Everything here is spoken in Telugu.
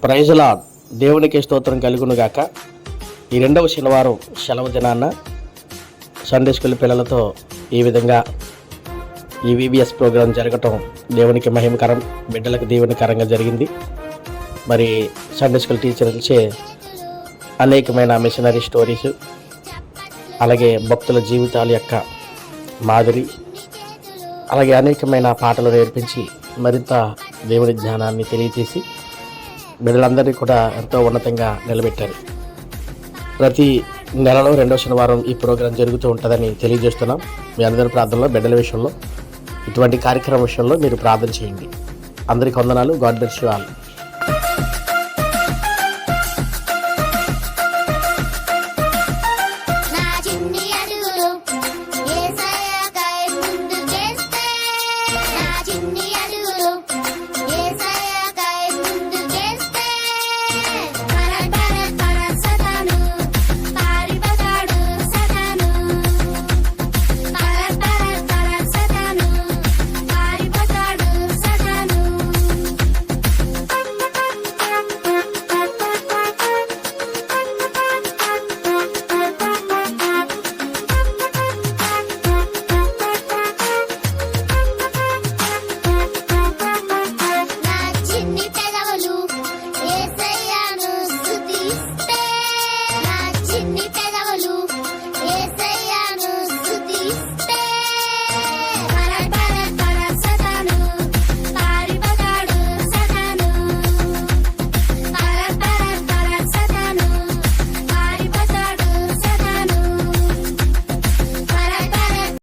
Praise lord. దేవునికి స్తోత్రం కలుగును గాక. ఈ రెండవ శనివారం సెలవు దినాన సండే స్కూల్ పిల్లలతో ఈ విధంగా ఈ VBS ప్రోగ్రాం జరగటం దేవునికి మహిమకరం, బిడ్డలకు దీవెనకరంగా జరిగింది. మరి సండే స్కూల్ టీచర్లచే అనేకమైన మిషనరీ స్టోరీస్, అలాగే భక్తుల జీవితాల యొక్క మాదిరి, అలాగే అనేకమైన పాటలు నేర్పించి మరింత దేవుని జ్ఞానాన్ని తెలియజేసి బిడ్డలందరినీ కూడా ఎంతో ఉన్నతంగా నిలబెట్టారు. ప్రతి నెలలో రెండవ శనివారం ఈ ప్రోగ్రాం జరుగుతూ ఉంటుందని తెలియజేస్తున్నాం. మీ అందరి ప్రార్థనలో బిడ్డల విషయంలో, ఇటువంటి కార్యక్రమం విషయంలో మీరు ప్రార్థన చేయండి. అందరికీ వందనాలు. God bless you all.